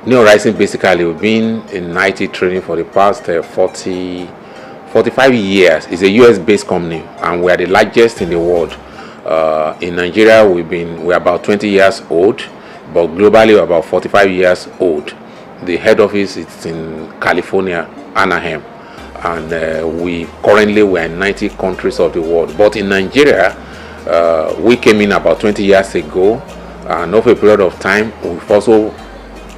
New Horizon, basically, we've been in IT training for the past 45 years. It's a US-based company, and we are the largest in the world. In Nigeria, we're about 20 years old, but globally, we're about 45 years old. The head office is in California, Anaheim, and we're in 90 countries of the world. But in Nigeria, we came in about 20 years ago, and over a period of time, we've also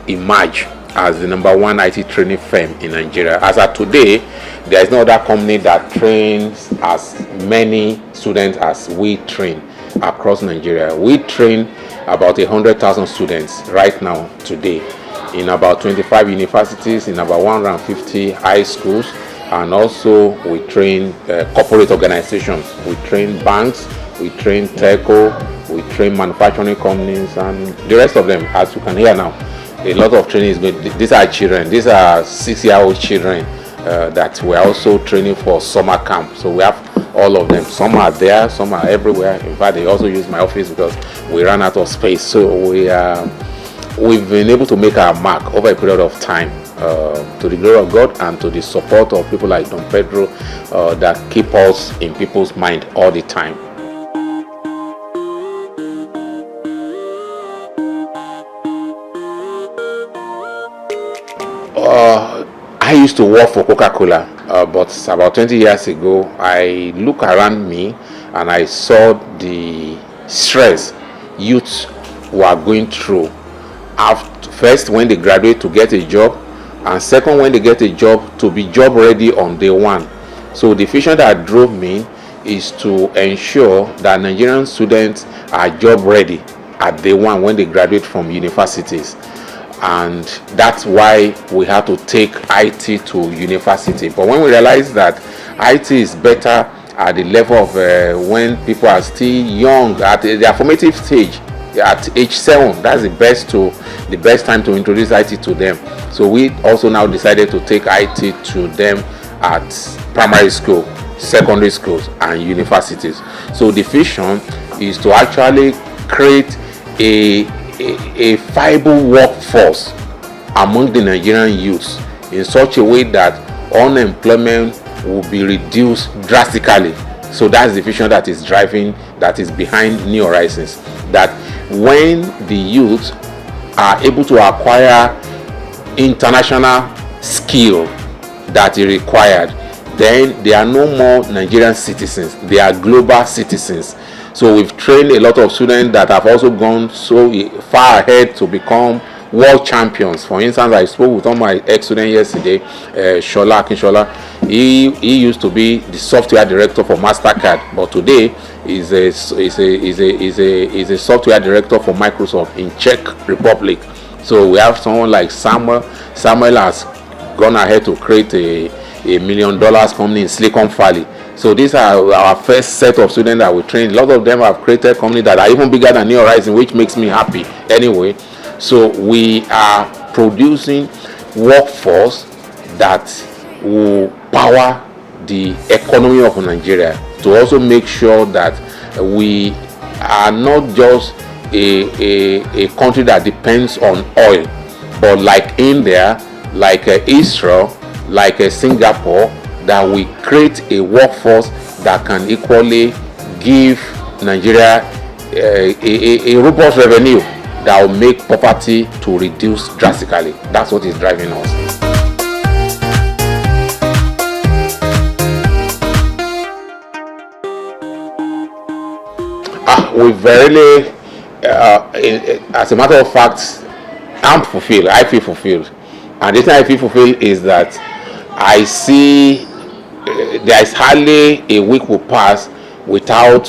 emerged as the #1 IT training firm in Nigeria. As of today, there is no other company that trains as many students as we train across Nigeria. We train about 100,000 students right now today in about 25 universities, in about 150 high schools, and also we train corporate organizations. We train banks, we train telco, we train manufacturing companies, and the rest of them, as you can hear now. A lot of training is good. These are children, these are 6-year-old children that we're also training for summer camp. So we have all of them. Some are there, some are everywhere. In fact, they also use my office because we ran out of space. So we've been able to make our mark over a period of time, to the glory of God and to the support of people like Don Pedro that keep us in people's mind all the time. I used to work for Coca-Cola, but about 20 years ago, I looked around me and I saw the stress youths were going through. First, when they graduate to get a job, and second, when they get a job, to be job ready on day one. So the vision that drove me is to ensure that Nigerian students are job ready at day one when they graduate from universities. And that's why we have to take IT to university. But when we realize that IT is better at the level of when people are still young, at their formative stage, at age 7, that's the best time to introduce IT to them. So we also now decided to take IT to them at primary school, secondary schools, and universities. So the vision is to actually create a viable workforce among the Nigerian youths in such a way that unemployment will be reduced drastically. So that's the vision that is behind New Horizons. That when the youths are able to acquire international skill that is required, then they are no more Nigerian citizens, they are global citizens. So we've trained a lot of students that have also gone so far ahead to become world champions. For instance, I spoke with one of my ex-students yesterday, Shola Akinshola. He used to be the software director for MasterCard, but today is a software director for Microsoft in Czech Republic. So we have someone like Samuel. Samuel has gone ahead to create a $1 million company in Silicon Valley. So these are our first set of students that we train. A lot of them have created companies that are even bigger than New Horizon, which makes me happy anyway. So we are producing workforce that will power the economy of Nigeria, to also make sure that we are not just a country that depends on oil, but like India, like Israel, like Singapore, that we create a workforce that can equally give Nigeria a robust revenue that will make poverty to reduce drastically. That's what is driving us. We very, as a matter of fact, I'm fulfilled. I feel fulfilled, and the thing I feel fulfilled is that I see there is hardly a week will pass without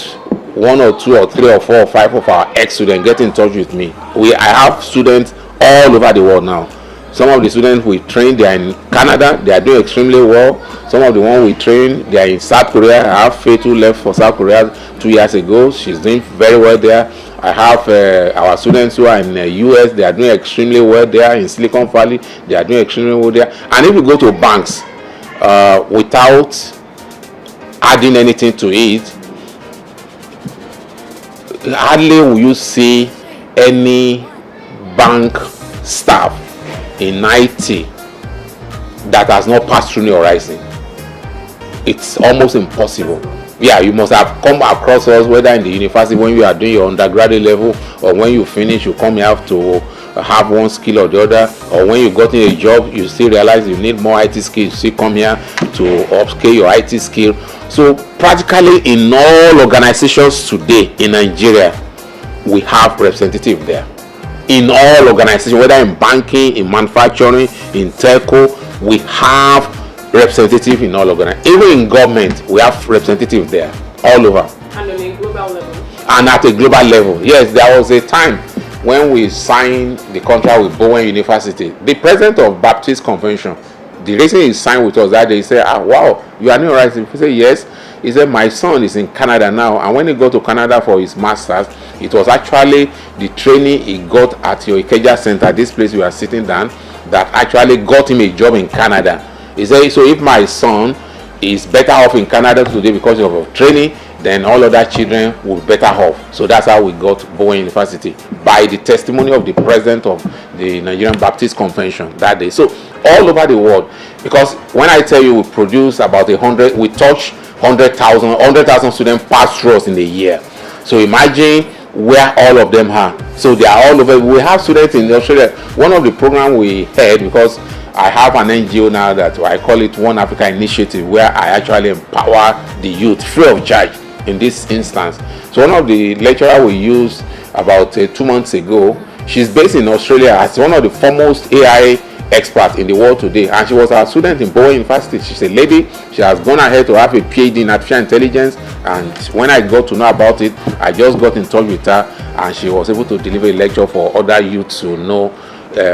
1 or 2 or 3 or 4 or 5 of our ex-students get in touch with me. I have students all over the world now. Some of the students we train, they are in Canada, they are doing extremely well. Some of the ones we train, they are in South Korea. I have Faith who left for South Korea 2 years ago. She's doing very well there. I have our students who are in the US, they are doing extremely well there. In Silicon Valley, they are doing extremely well there. And if you go to banks, without adding anything to it, hardly will you see any bank staff in IT that has not passed through New Horizon. It's almost impossible. Yeah, you must have come across us, whether in the university when you are doing your undergraduate level, or when you finish, you come here to have one skill or the other, or when you got in a job, you still realize you need more IT skills, you still come here to upscale your IT skill. So practically in all organizations today in Nigeria, we have representative there. In all organizations, whether in banking, in manufacturing, in telco, we have representative in all organizations. Even in government, we have representative there all over. And on a global level. And at a global level, yes, there was a time when we signed the contract with Bowen University. The president of Baptist Convention, the reason he signed with us that day, he said, wow, you are New Horizon. He said, yes. He said, my son is in Canada now, and when he got to Canada for his master's, it was actually the training he got at your Ikeja Center, this place we are sitting down, that actually got him a job in Canada. He said, so if my son is better off in Canada today because of training, then all other children will be better off. So that's how we got Bowen University, by the testimony of the president of the Nigerian Baptist Convention that day. So all over the world, because when I tell you we produce about 100, we touch 100,000 students pass through us in a year. So imagine where all of them are. So they are all over. We have students in Australia. One of the programs we had, because I have an NGO now that I call it One Africa Initiative, where I actually empower the youth free of charge in this instance. So one of the lecturers we used about 2 months ago, she's based in Australia as one of the foremost AI experts in the world today, and she was a student in Bowen University. She's a lady. She has gone ahead to have a PhD in artificial intelligence, and when I got to know about it, I just got in touch with her, and she was able to deliver a lecture for other youths to know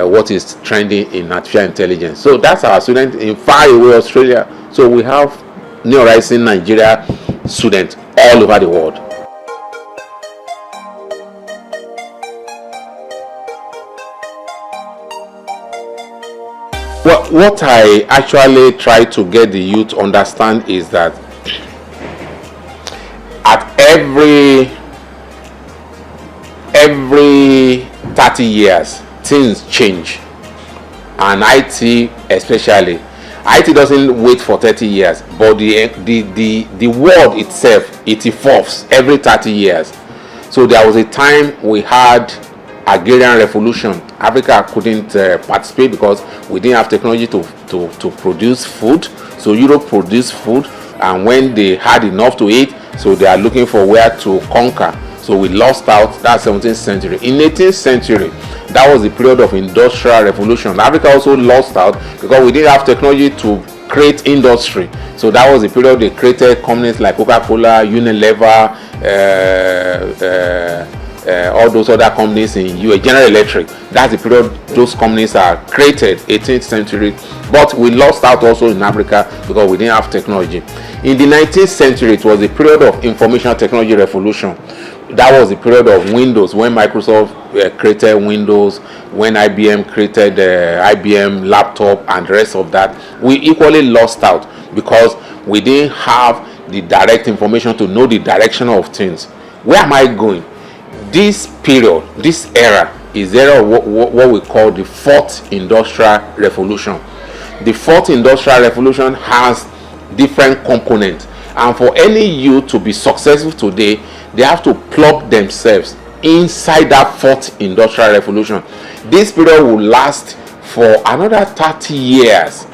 what is trending in artificial intelligence. So that's our student in far away Australia. So we have New Horizon Nigeria students all over the world. Well, what I actually try to get the youth to understand is that at every 30 years things change, and IT especially. IT doesn't wait for 30 years, but the world itself, it evolves every 30 years. So there was a time we had agrarian revolution. Africa couldn't participate because we didn't have technology to produce food. So Europe produced food, and when they had enough to eat, so they are looking for where to conquer. So we lost out. That 17th century. In 18th century, that was the period of industrial revolution. Africa also lost out because we didn't have technology to create industry. So that was the period they created companies like Coca-Cola, Unilever, all those other companies in US, General Electric. That's the period those companies are created, 18th century. But we lost out also in Africa because we didn't have technology. In the 19th century, it was the period of information technology revolution. That was the period of Windows, when Microsoft created Windows, when IBM created IBM laptop, and the rest of that. We equally lost out because we didn't have the direct information to know the direction of things. Where am I going? This period, this era, is era of what we call the fourth industrial revolution. The fourth industrial revolution has different components, and for any youth to be successful today, they have to plug themselves inside that fourth industrial revolution. This period will last for another 30 years.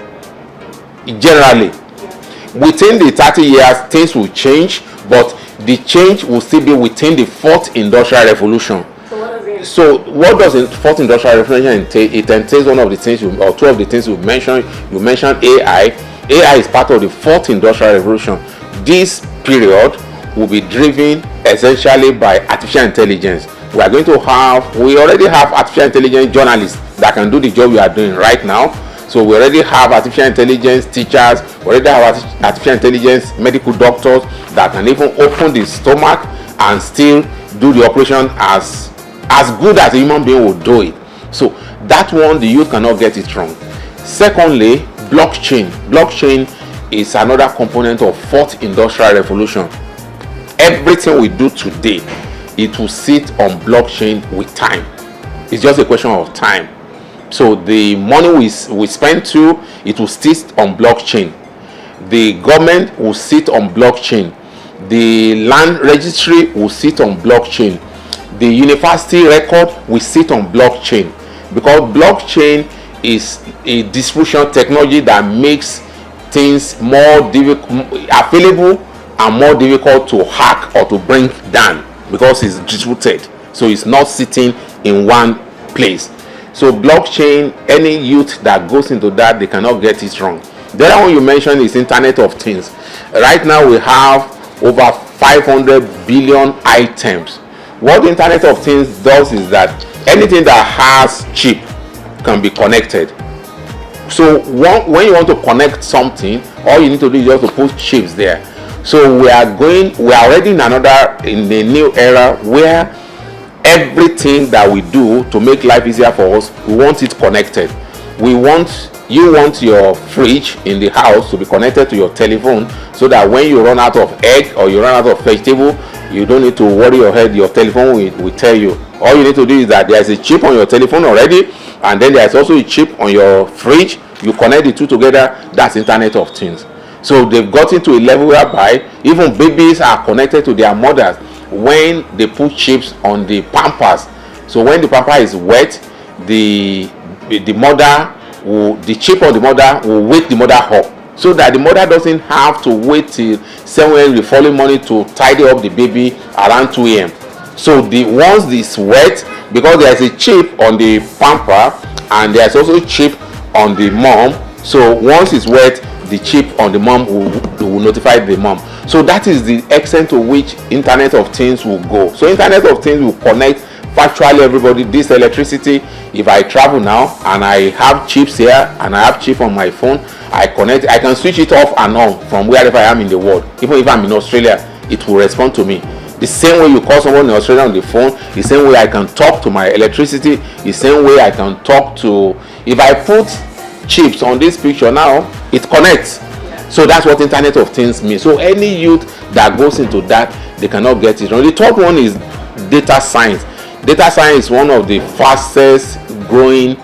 Generally, within the 30 years, things will change, but the change will still be within the fourth industrial revolution. So what does the fourth industrial revolution entail? It entails one of the things or two of the things you mentioned. You mentioned AI. AI is part of the fourth industrial revolution. This period will be driven essentially by artificial intelligence. We already have artificial intelligence journalists that can do the job we are doing right now. So we already have artificial intelligence teachers, we already have artificial intelligence medical doctors that can even open the stomach and still do the operation as good as a human being would do it. So that one, the youth cannot get it wrong. Secondly, blockchain. Blockchain is another component of fourth industrial revolution. Everything we do today, it will sit on blockchain with time. It's just a question of time. So the money we spend too, it will sit on blockchain. The government will sit on blockchain. The land registry will sit on blockchain. The university record will sit on blockchain, because blockchain is a distribution technology that makes things more available and more difficult to hack or to bring down, because it's distributed, so it's not sitting in one place. So blockchain, any youth that goes into that, they cannot get it wrong. The other one you mentioned is Internet of Things. Right now we have over 500 billion items. What the Internet of Things does is that anything that has chip can be connected. So when you want to connect something, all you need to do is just to put chips there. So we are already in a new era where everything that we do to make life easier for us, we want it connected. You want your fridge in the house to be connected to your telephone, so that when you run out of egg or you run out of vegetable, you don't need to worry your head. Your telephone will tell you. All you need to do is that there's a chip on your telephone already, and then there's also a chip on your fridge. You connect the two together. That's Internet of Things. So they've gotten to a level whereby even babies are connected to their mothers when they put chips on the pampers. So when the pamper is wet, the chip on the mother will wake the mother up, so that the mother doesn't have to wait till 7 a.m. the following morning to tidy up the baby around 2 a.m. So once it's wet, because there's a chip on the pamper and there's also a chip on the mom, so once it's wet, the chip on the mom will notify the mom. So that is the extent to which Internet of Things will go. So Internet of Things will connect virtually everybody. This electricity, if I travel now and I have chips here and I have chip on my phone, I can switch it off and on from wherever I am in the world. Even if I'm in Australia, it will respond to me. The same way you call someone in Australia on the phone, the same way I can talk to my electricity, the same way I can talk to, if I put chips on this picture now, it connects. So that's what Internet of Things means. So any youth that goes into that, they cannot get it wrong. The third one is data science. Data science is one of the fastest growing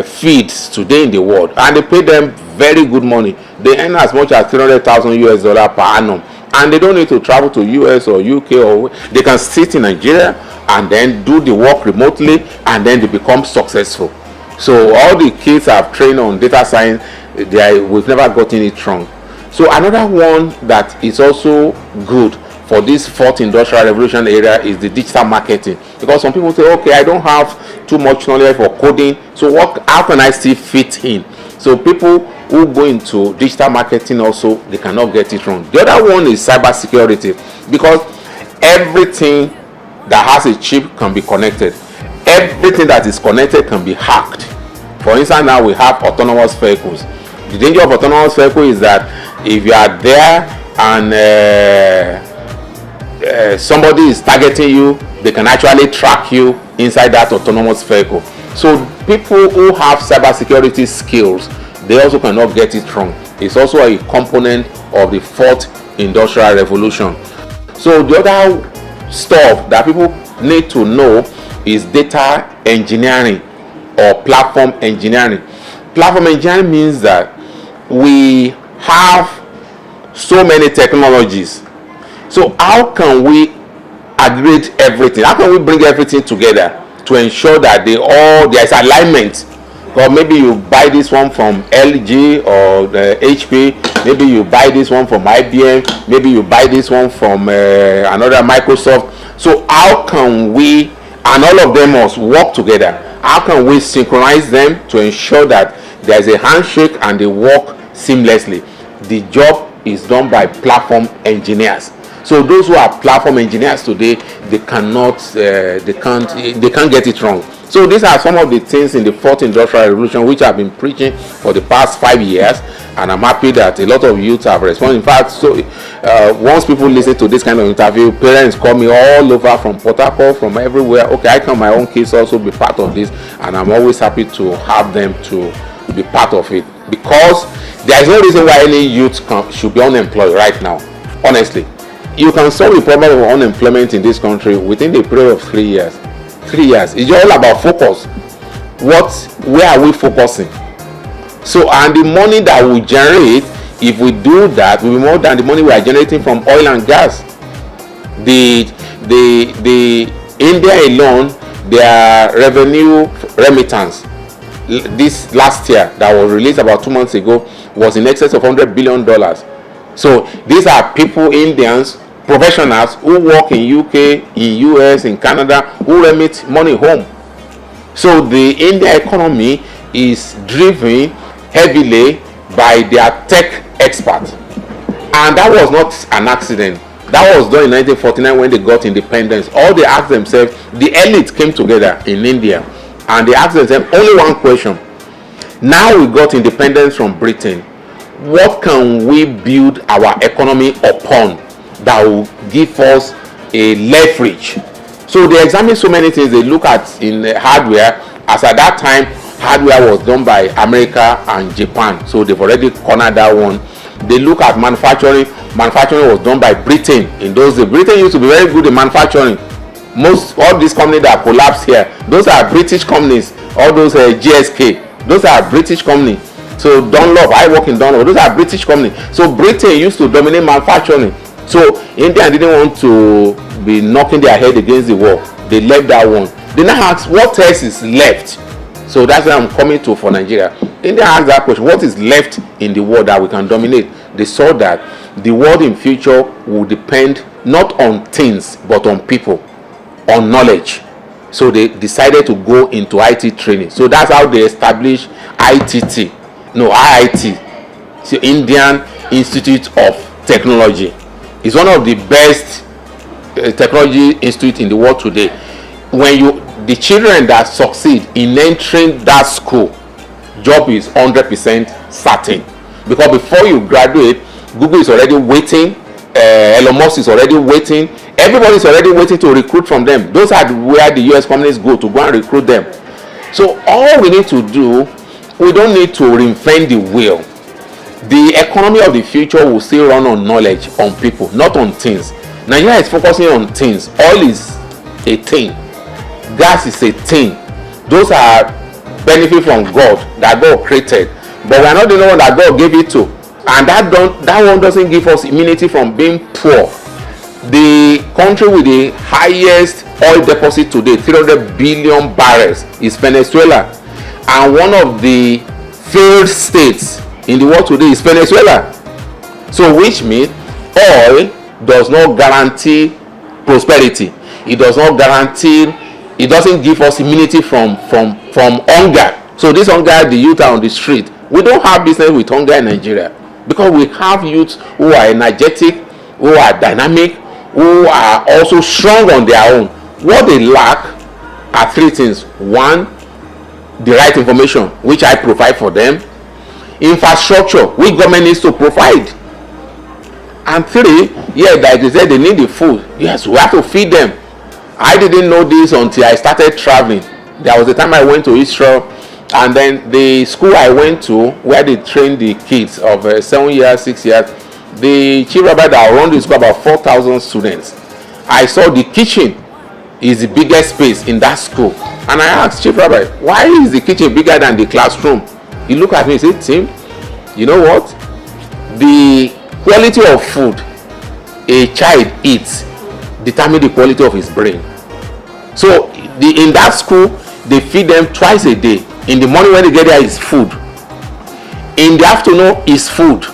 fields today in the world, and they pay them very good money. They earn as much as $300,000 per annum, and they don't need to travel to US or UK, or they can sit in Nigeria and then do the work remotely, and then they become successful. So all the kids have trained on data science. We've never gotten it wrong. So another one that is also good for this fourth industrial revolution area is the digital marketing, because some people say, okay, I don't have too much knowledge for coding, so how can I still fit in? So people who go into digital marketing also, they cannot get it wrong. The other one is cybersecurity, because everything that has a chip can be connected. Everything that is connected can be hacked. For instance, now we have autonomous vehicles. The danger of autonomous vehicle is that if you are there and somebody is targeting you, they can actually track you inside that autonomous vehicle. So people who have cybersecurity skills, they also cannot get it wrong. It's also a component of the fourth industrial revolution. So the other stuff that people need to know is data engineering or platform engineering. Platform engineering means that we have so many technologies. So how can we aggregate everything? How can we bring everything together to ensure that there's alignment? Or maybe you buy this one from LG or the HP, maybe you buy this one from IBM, maybe you buy this one from another Microsoft. So how can we, and all of them must work together, how can we synchronize them to ensure that there's a handshake and they work seamlessly? The job is done by platform engineers. So those who are platform engineers today, they can't get it wrong. So these are some of the things in the fourth industrial revolution which I've been preaching for the past 5 years, and I'm happy that a lot of youth have responded. In fact, so once people listen to this kind of interview, parents call me all over from Port Harcourt, from everywhere. Okay, I can my own kids also be part of this, and I'm always happy to have them to be part of it, because there is no reason why any youth should be unemployed right now. Honestly, you can solve the problem of unemployment in this country within the period of 3 years. 3 years. It's all about focus. where are we focusing? So, and the money that we generate, if we do that, will be more than the money we are generating from oil and gas. The India alone, their revenue remittance this last year that was released about 2 months ago was in excess of $100 billion. So these are people, Indians, professionals who work in UK, in US, in Canada, who remit money home. So the India economy is driven heavily by their tech experts, and that was not an accident. That was done in 1949 when they got independence. All they asked themselves, the elite came together in India and they asked themselves only one question. Now we got independence from Britain, what can we build our economy upon that will give us a leverage? So they examine so many things. They look at in hardware, as at that time hardware was done by America and Japan, so they've already cornered that one. They look at manufacturing. Manufacturing was done by Britain in those days. Britain used to be very good in manufacturing. All these companies that collapsed here, those are British companies. All those GSK, those are British companies. So Dunlop, I work in Dunlop, those are British companies. So Britain used to dominate manufacturing. So India didn't want to be knocking their head against the wall. They left that one. They now ask, what else is left? So that's where I'm coming to for Nigeria. India asked that question, what is left in the world that we can dominate? They saw that the world in future will depend not on things but on people, on knowledge. So they decided to go into IT training. So that's how they established IIT, so Indian Institute of Technology. It's one of the best technology institute in the world today. When the children that succeed in entering that school, job is 100% certain, because before you graduate, Google is already waiting, Elon Musk is already waiting, everybody is already waiting to recruit from them. Those are where the US companies go to go and recruit them. So all we need to do, we don't need to reinvent the wheel. The economy of the future will still run on knowledge, on people, not on things. Nigeria is focusing on things. Oil is a thing, gas is a thing. Those are benefit from God that God created, but we are not the one that God gave it to, and that one doesn't give us immunity from being poor. The country with the highest oil deposit today, 300 billion barrels, is Venezuela, and one of the failed states in the world today is Venezuela. So which means oil does not guarantee prosperity. It does not guarantee, it doesn't give us immunity from hunger. So this hunger, the youth are on the street. We don't have business with hunger in Nigeria, because we have youth who are energetic, who are dynamic, who are also strong on their own. What they lack are three things. One, the right information, which I provide for them. Infrastructure, which government needs to provide. And three, like they said, they need the food. Yes, we have to feed them. I didn't know this until I started traveling. There was a time I went to Israel, and then the school I went to, where they train the kids of 7 years, 6 years, the chief rabbi that run the school, about 4,000 students. I saw the kitchen is the biggest space in that school, and I asked chief rabbi, why is the kitchen bigger than the classroom? He looked at me and said, Tim, you know what? The quality of food a child eats determine the quality of his brain. So in that school, they feed them twice a day. In the morning when they get there is food. In the afternoon is food.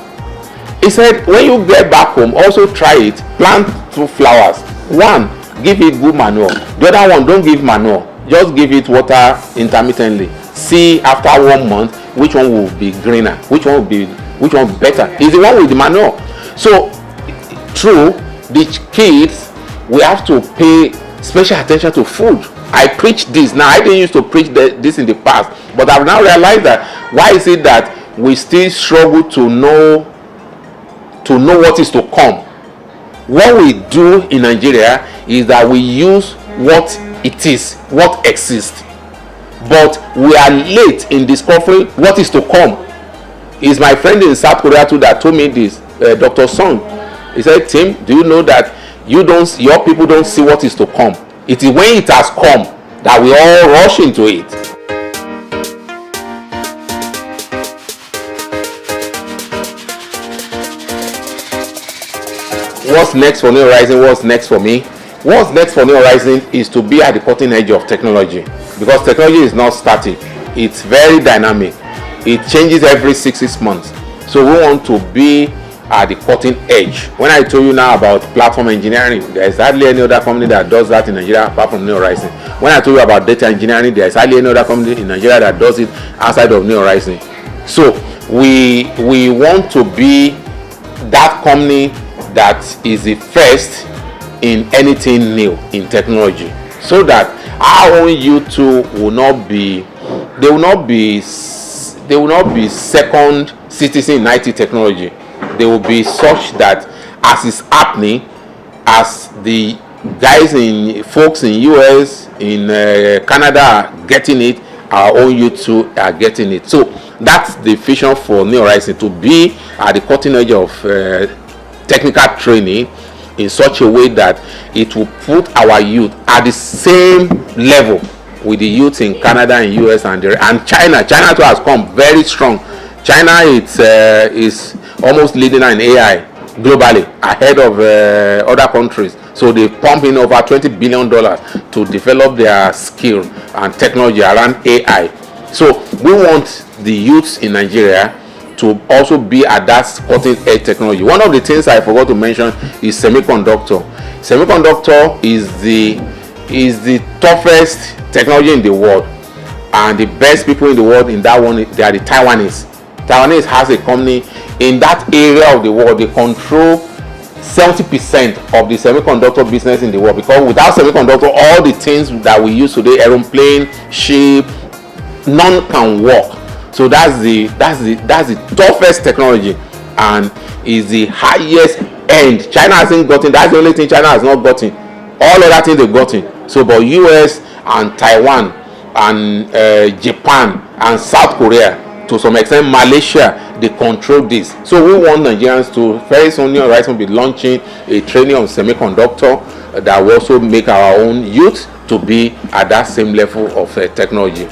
He said, when you get back home, also try it. Plant 2 flowers. One, give it good manure. The other one, don't give manure. Just give it water intermittently. See after 1 month which one will be greener, which one will be better. It's the one with the manure. So true, the kids, we have to pay special attention to food. I preach this now. I didn't used to preach this in the past, but I've now realized that why is it that we still struggle to know what is to come. What we do in Nigeria is that we use what it is, what exists, but we are late in discovering what is to come. It's my friend in South Korea too that told me this, Dr. Song. He said, Tim, do you know that your people don't see what is to come? It is when it has come that we all rush into it. what's next for New Horizon, what's next for me? What's next for New Horizon is to be at the cutting edge of technology, because technology is not static, it's very dynamic, it changes every 6 months. So we want to be at the cutting edge. When I told you now about platform engineering, there is hardly any other company that does that in Nigeria apart from New Horizon. When I told you about data engineering, there is hardly any other company in Nigeria that does it outside of New Horizon. So we want to be that company that is the first in anything new in technology, so that our own youth will not be second citizen in IT technology. They will be such that as is happening, as the folks in US, in Canada are getting it, our own youth too are getting it. So that's the vision for New Horizon, to be at the cutting edge of technical training in such a way that it will put our youth at the same level with the youth in Canada and US and China. China too has come very strong. China is almost leading in AI globally, ahead of other countries. So they pump in over $20 billion to develop their skill and technology around AI. So we want the youths in Nigeria to also be at that cutting edge technology. One of the things I forgot to mention is semiconductor. Semiconductor is the toughest technology in the world, and the best people in the world in that one, they are the Taiwanese. Taiwanese has a company in that area of the world. They control 70% of the semiconductor business in the world, because without semiconductor, all the things that we use today, aeroplane, ship, none can work. So that's the toughest technology, and is the highest end. China hasn't gotten. That's the only thing China has not gotten. All other things they've gotten. So but US and Taiwan and Japan and South Korea, to some extent Malaysia, they control this. So we want Nigerians to, very soon New Horizon will be launching a training on semiconductor that will also make our own youth to be at that same level of technology.